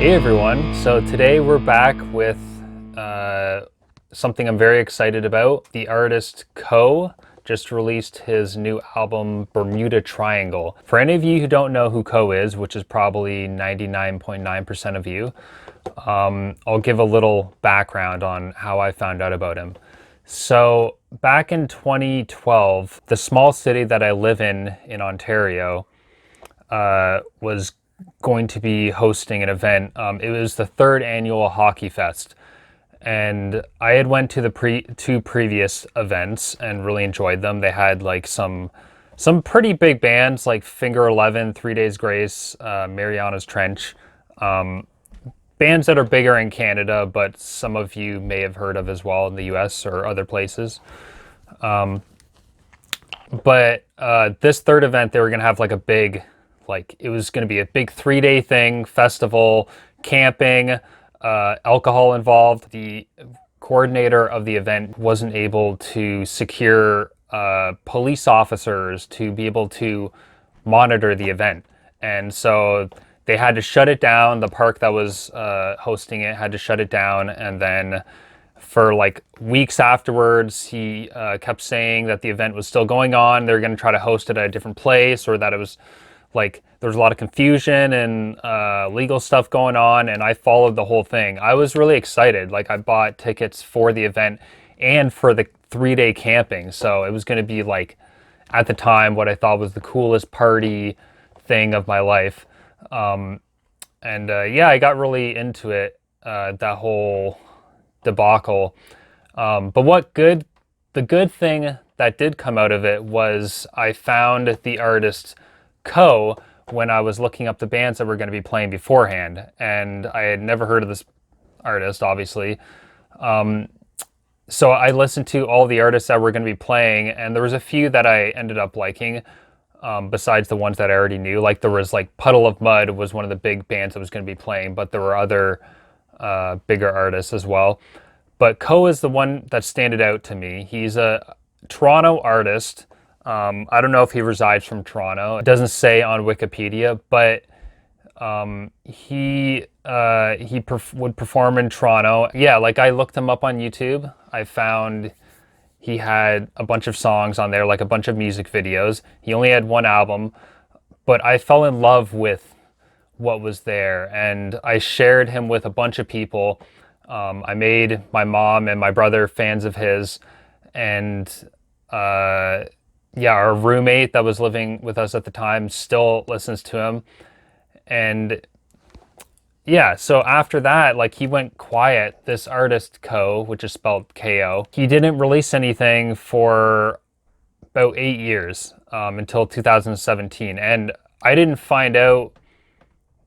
Hey everyone, so today we're back with something I'm very excited about. The artist Ko just released his new album, Bermuda Triangle. For any of you who don't know who Ko is, which is probably 99.9% of you, I'll give a little background on how I found out about him. So back in 2012, the small city that I live in Ontario, was going to be hosting an event. It was the third annual Hockey Fest, and I had went to the two previous events and really enjoyed them. They had like some pretty big bands like Finger 11, 3 Days Grace, Mariana's Trench, bands that are bigger in Canada, but some of you may have heard of as well in the US or other places. But this third event, they were going to have like a big, it was going to be a big 3-day thing, festival, camping, alcohol involved. The coordinator of the event wasn't able to secure police officers to be able to monitor the event. And so they had to shut it down. The park that was hosting it had to shut it down. And then for like weeks afterwards, he kept saying that the event was still going on. They're going to try to host it at a different place, or that it was like there was a lot of confusion and legal stuff going on. And I followed the whole thing. I was really excited. Like, I bought tickets for the event and for the 3-day camping. So it was going to be like, at the time, what I thought was the coolest party thing of my life. Yeah, I got really into it, that whole debacle. But the good thing that did come out of it was I found the artist Ko when I was looking up the bands that were going to be playing beforehand, and I had never heard of this artist, obviously. So I listened to all the artists that were going to be playing, and there was a few that I ended up liking, besides the ones that I already knew. Like, there was like Puddle of Mud was one of the big bands that was going to be playing, but there were other bigger artists as well. But Ko is the one that standed out to me. He's a Toronto artist. I don't know if he resides from Toronto. It doesn't say on Wikipedia, but he would perform in Toronto. Yeah, like, I looked him up on YouTube. I found he had a bunch of songs on there, like a bunch of music videos. He only had one album, but I fell in love with what was there, and I shared him with a bunch of people. I made my mom and my brother fans of his, and yeah, our roommate that was living with us at the time still listens to him. And yeah, so after that, like, he went quiet. This artist Ko, which is spelled Ko, he didn't release anything for about 8 years, until 2017. And I didn't find out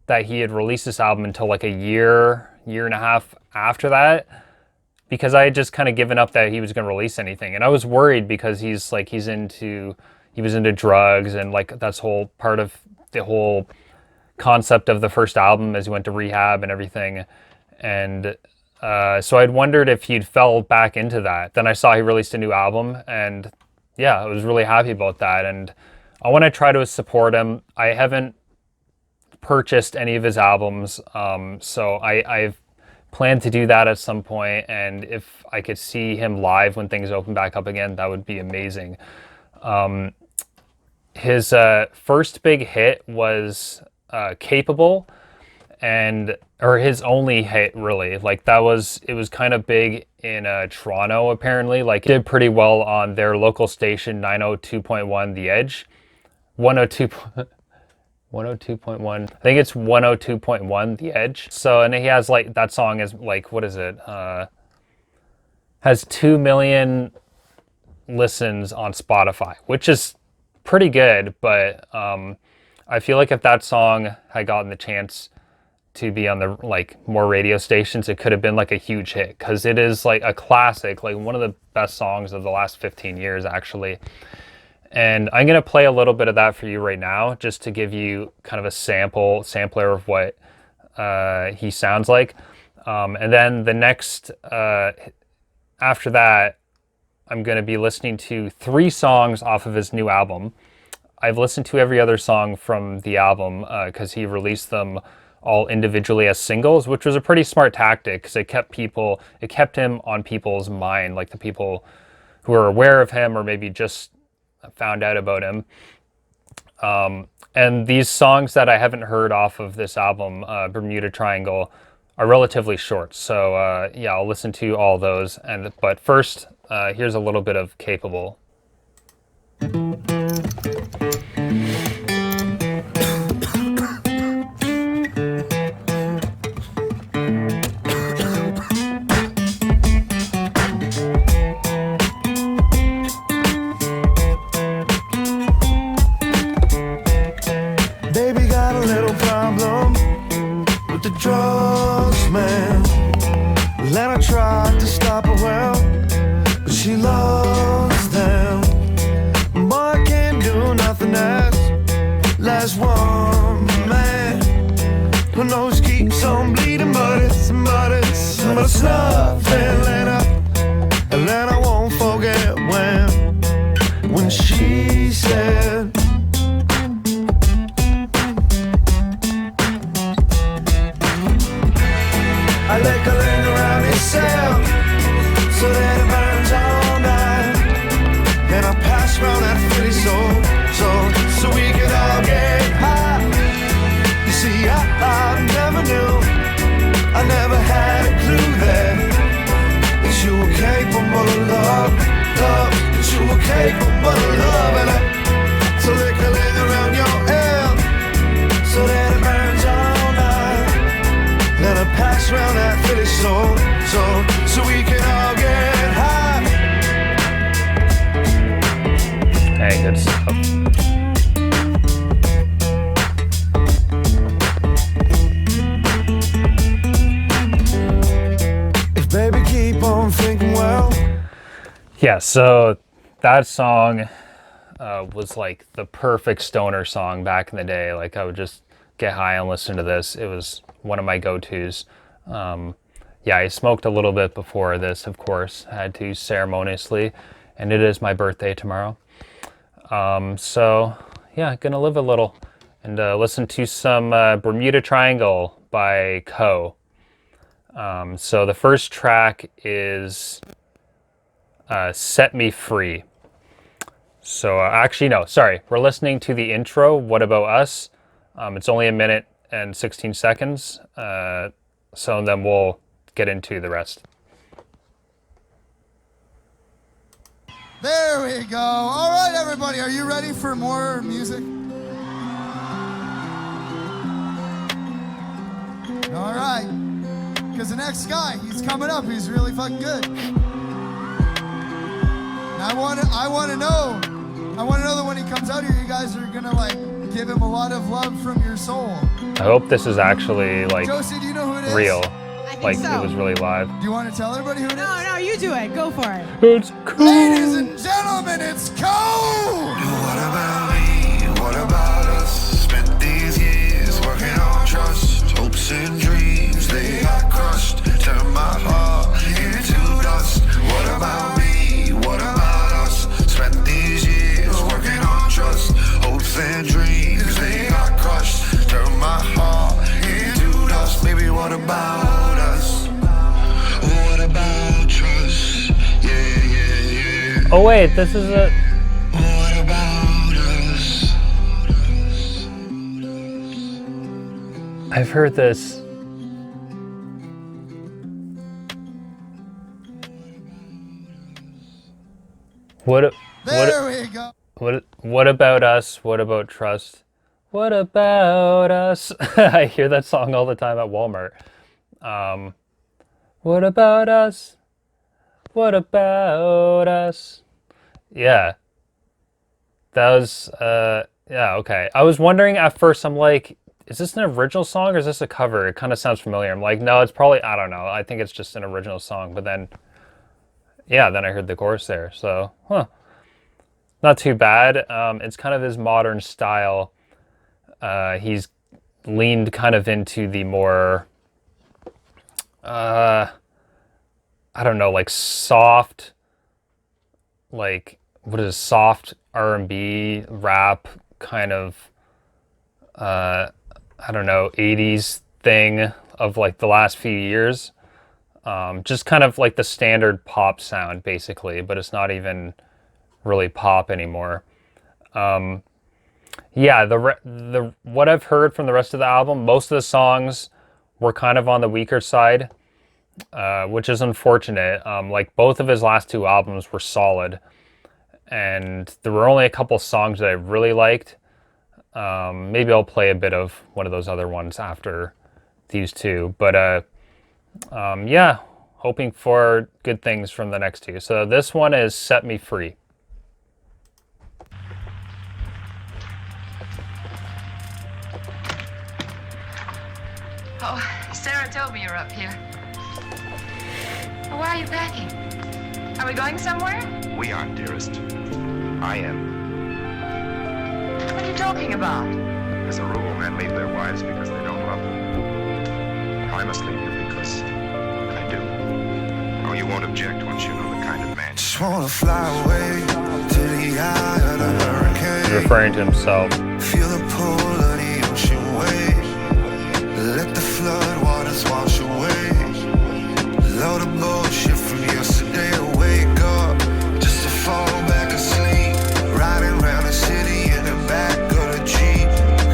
that he had released this album until like a year and a half after that, because I had just kind of given up that he was going to release anything. And I was worried because he was into drugs, and like, that's whole part of the whole concept of the first album, as he went to rehab and everything. And so I'd wondered if he'd fell back into that. Then I saw he released a new album, and yeah, I was really happy about that. And I want to try to support him. I haven't purchased any of his albums, so I've planned to do that at some point. And if I could see him live when things open back up again, that would be amazing. His first big hit was Capable, or his only hit, really. Like, it was kind of big in Toronto, apparently. Like, it did pretty well on their local station, 902.1 The Edge. 102 102.1. I think it's 102.1 The Edge. So, and he has like, that song is like, what is it? Has 2 million listens on Spotify, which is pretty good. But I feel like if that song had gotten the chance to be on the like more radio stations, it could have been like a huge hit, because it is like a classic, like one of the best songs of the last 15 years, actually. And I'm going to play a little bit of that for you right now, just to give you kind of a sampler of what he sounds like. And then the next, after that, I'm going to be listening to 3 songs off of his new album. I've listened to every other song from the album, because he released them all individually as singles, which was a pretty smart tactic because it kept him on people's mind, like the people who are aware of him or maybe just found out about him. And these songs that I haven't heard off of this album, Bermuda Triangle, are relatively short. So yeah, I'll listen to all those. But first, here's a little bit of Capable. Baby got a little problem with the drugs, man. Then I tried to stop her, well, but she loves them. Boy, I can't do nothing else. Last one, man, who knows keeps on bleeding, but it's nothing, and then I won't forget when she said, I like a ring around yourself so that it burns all night. Then I pass around that Philly so we can all get high. You see, I never knew, I never had a clue that you were capable of love, that you were capable of love. And so lick a ring around your ear so that it burns all night. Then I pass around that Philly so we can all get high. Hey, good stuff. If baby keep on thinking, well. Yeah, so that song was like the perfect stoner song back in the day. Like I would just get high and listen to this. It was one of my go-tos. Yeah, I smoked a little bit before this, of course. I had to ceremoniously, and it is my birthday tomorrow. So yeah, gonna live a little and listen to some Bermuda Triangle by Co. So the first track is Set Me Free. So actually, no, sorry. We're listening to the intro, What About Us? It's only 1 minute and 16 seconds. So then we'll get into the rest. There we go. All right, everybody, are you ready for more music? All right, because the next guy, he's coming up. He's really fucking good. And I want to know that when he comes out here, you guys are gonna like give him a lot of love from your soul. I hope this is actually like Josie, do you know who it is? real. I think Like so. it was really live. Do you want to tell everybody who it is? No, you do it. Go for it. It's cool. Ladies and gentlemen, it's Cole! What about me? What about us? Spent these years working on trust, hopes and dreams, they got crushed. Turned my heart into dust. What about me? What about us? Spent these years working on trust, hopes and dreams, they got crushed. Turned my heart into dust. Baby, what about us? What about trust? Yeah. Oh wait, this is a. What about us? I've heard this. There we go. What about us? What about trust? What about us? I hear that song all the time at Walmart. What about us? What about us? Yeah. That was, yeah, okay. I was wondering at first, I'm like, is this an original song or is this a cover? It kind of sounds familiar. I'm like, no, it's probably, I don't know. I think it's just an original song. But then, yeah, then I heard the chorus there. So, not too bad. It's kind of his modern style. He's leaned kind of into the more, I don't know, like soft, like, what is it, soft R&B, rap, kind of, I don't know, 80s thing of like the last few years. Just kind of like the standard pop sound basically, but it's not even really pop anymore. Yeah, the what I've heard from the rest of the album, most of the songs were kind of on the weaker side, which is unfortunate. Like both of his last two albums were solid, and there were only a couple songs that I really liked. Maybe I'll play a bit of one of those other ones after these two, but yeah, hoping for good things from the next two. So this one is Set Me Free. Oh, Sarah told me you're up here. Why are you packing? Are we going somewhere? We aren't, dearest. I am. What are you talking about? As a rule, men leave their wives because they don't love them. I must leave you because I do. Oh, you won't object once you know the kind of man. Just wanna fly away to the eye of the hurricane. He's referring to himself. Feel the pull of the ocean wave. Let the flood waters wash away. Load of bullshit from yesterday. Wake up just to fall back asleep. Riding around the city in the back of the Jeep.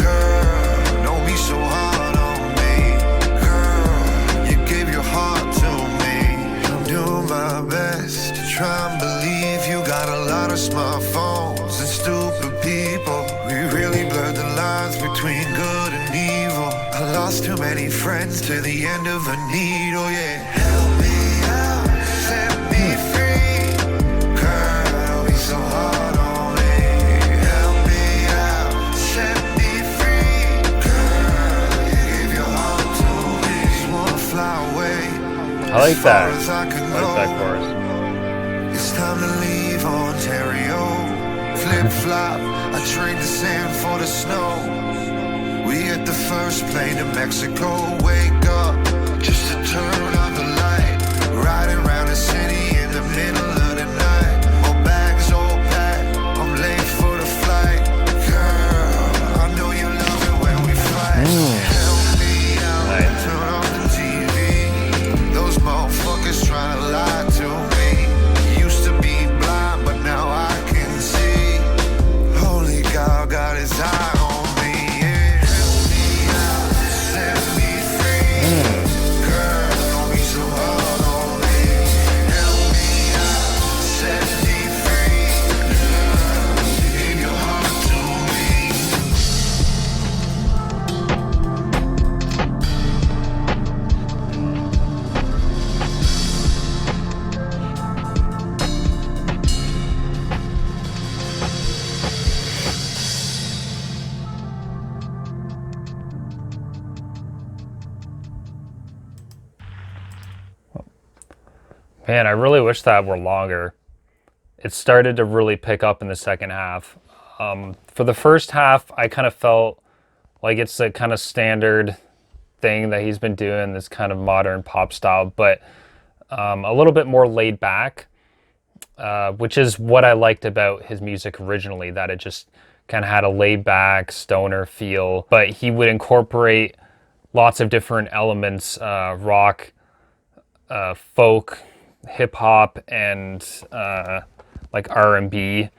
Girl, don't be so hard on me. Girl, you gave your heart to me. I'm doing my best to try and believe you got a lot of smartphones and stupid people. We really blurred the lines between good and evil. I lost too many friends to the end of a needle, yeah. Help me out, set me free. Girl, don't be so hard on me. Help me out, set me free. Girl, you gave your heart to me. Just wanna fly away. I like that. As far as I could I like that go. chorus. It's time to leave Ontario. Flip flop, I trade the sand for the snow. We hit the first plane to Mexico. Wake up just to turn on the light. Riding around the city in the middle of the night. My bags all packed, I'm late for the flight. Girl, I know you love it when we fight. Help me out, Nice. turn off the TV. Those motherfuckers trying to lie to me. Used to be blind, but now I can see. Holy God, got his eye on me. Yeah. Help me out, set me free. Girl, don't be so hard on me. Help me out, set me free. Girl, you gave your heart to me. Man, I really wish that were longer. It started to really pick up in the second half. For the first half, I kind of felt like it's a kind of standard thing that he's been doing, this kind of modern pop style, but a little bit more laid back, which is what I liked about his music originally, that it just kind of had a laid back stoner feel, but he would incorporate lots of different elements, rock, folk, hip hop, and like R&B,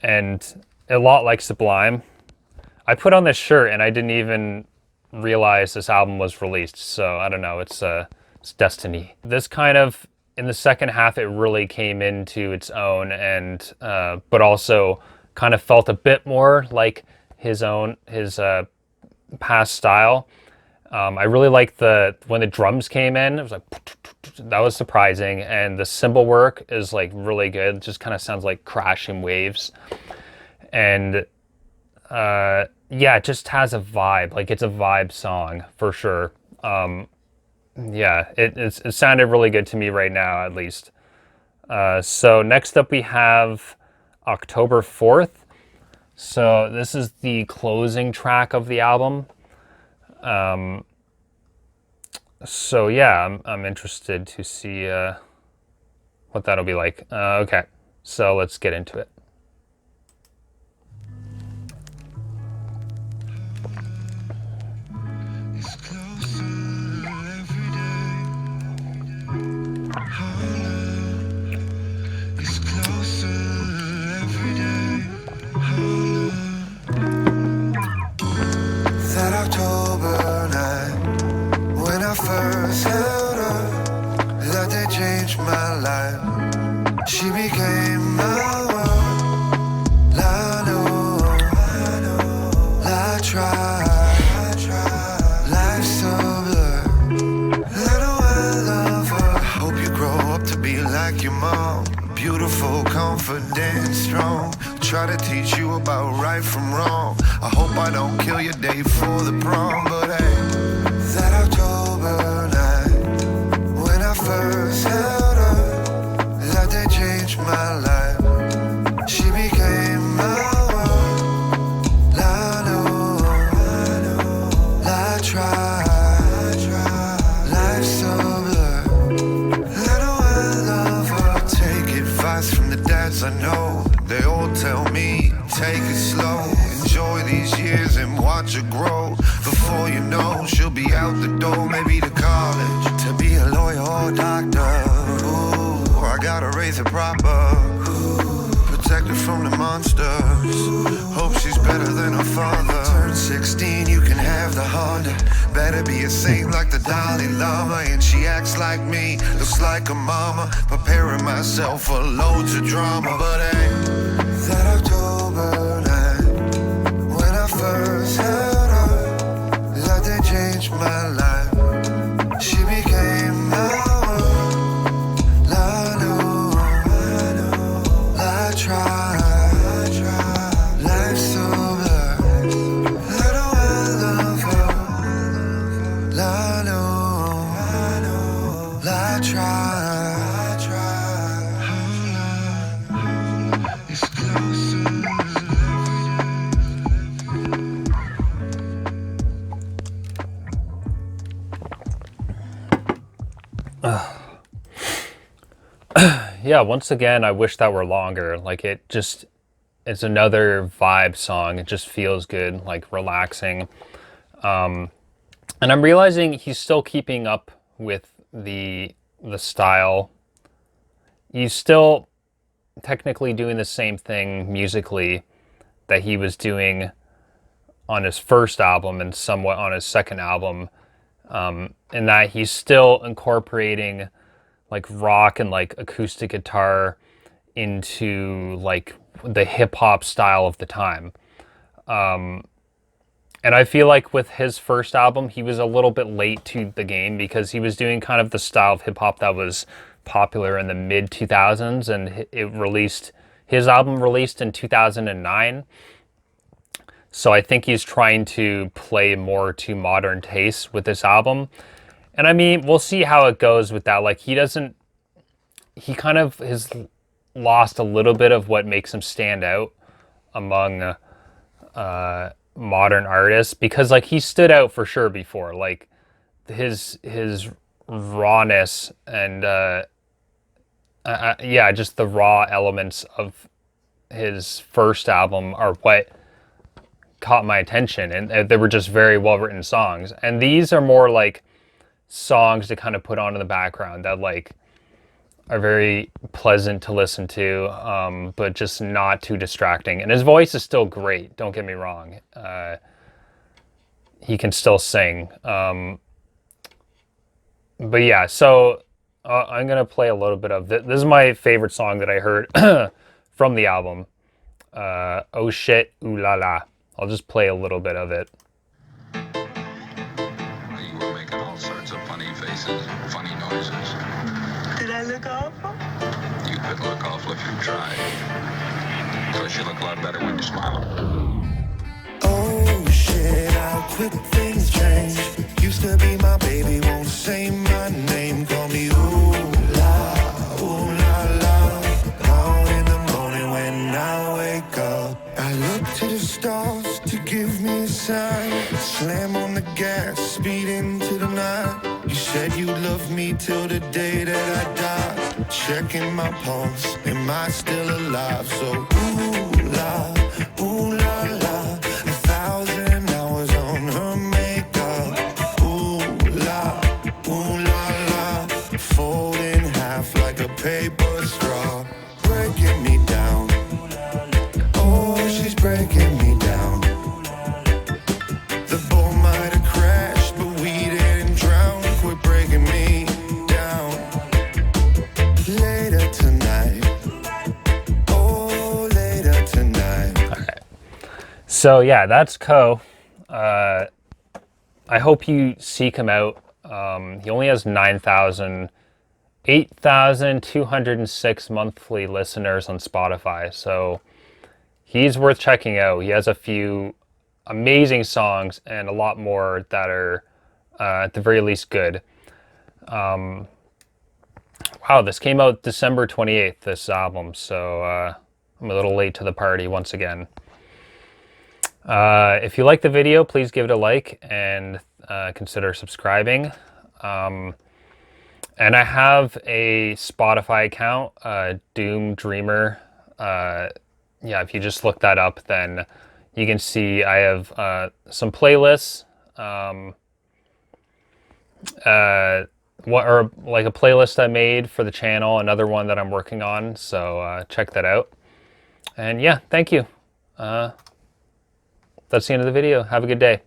and a lot like Sublime. I put on this shirt and I didn't even realize this album was released, so I don't know, it's destiny. This kind of, in the second half, it really came into its own, and but also kind of felt a bit more like his past style. I really liked when the drums came in, it was like, that was surprising, and the cymbal work is like really good. It just kind of sounds like crashing waves, and yeah, it just has a vibe. Like, it's a vibe song for sure. Yeah, it sounded really good to me right now, at least. So next up we have October 4th. So this is the closing track of the album. So yeah, I'm interested to see what that'll be like. Okay, so let's get into it. It's close beautiful, confident, strong. Try to teach you about right from wrong. I hope I don't kill your day for the prom, but hey, that October night when I first held her, that day changed my life. She became my world. I know, I try. Life's so blurred. I know I love her. Take advice from the dads I know. They all tell me, take it slow. Enjoy these years and watch her grow. Before you know, she'll be out the door. Maybe to college, to be a lawyer or doctor. Ooh, I gotta raise her proper. Ooh, protect her from the monsters. Hope she's better than her father. Turn 16, you can have the Honda. Better be a saint like the Dalai Lama. And she acts like me, looks like a mama. Preparing myself for loads of drama. But hey, that October night when I first held her, that day changed my life. She became my world. I know, I try. Life's so blurred. I know I love her. I know, I try. It's closer. Yeah, once again, I wish that were longer. Like, it's another vibe song. It just feels good, like relaxing. And I'm realizing he's still keeping up with the style. He's still technically doing the same thing musically that he was doing on his first album and somewhat on his second album. In that he's still incorporating like rock and like acoustic guitar into like the hip hop style of the time. And I feel like with his first album, he was a little bit late to the game because he was doing kind of the style of hip hop that was popular in the mid 2000s, and his album released in 2009. So I think he's trying to play more to modern tastes with this album. And I mean, we'll see how it goes with that. Like, he kind of has lost a little bit of what makes him stand out among modern artists, because like he stood out for sure before. Like his rawness and yeah, just the raw elements of his first album are what caught my attention, and they were just very well written songs. And these are more like songs to kind of put on in the background that like are very pleasant to listen to, but just not too distracting. And his voice is still great, don't get me wrong. He can still sing. But yeah, so I'm going to play a little bit of this. This is my favorite song that I heard from the album. Oh Shit, Ooh La La. I'll just play a little bit of it. You were making all sorts of funny faces, funny noises. Did I look awful? You could look awful if you tried. Plus, you look a lot better when you smile. Oh shit, how quick things change. Used to be my baby, won't say my name. Call me ooh la la. Out in the morning when I wake up, I look to the stars to give me a sign. Slam on the gas, speed into the night. You said you'd love me till the day that I die. Checking my pulse, am I still alive? So ooh la la. 1,000 hours on her makeup. Ooh la la. Fold in half like a paper straw. Breaking me down. Oh, she's breaking me down. The boat might have crashed, but we didn't drown. Quit breaking me down. Later tonight. Oh, later tonight. So yeah, that's Ko. I hope you seek him out. He only has 9,000 8,206 monthly listeners on Spotify. So he's worth checking out. He has a few amazing songs and a lot more that are at the very least good. Wow, this came out December 28th, this album. So I'm a little late to the party once again. If you like the video, please give it a like and consider subscribing. And I have a Spotify account, Doom Dreamer. Yeah, if you just look that up, then you can see I have some playlists. Like a playlist I made for the channel, another one that I'm working on. So check that out. And yeah, thank you. That's the end of the video. Have a good day.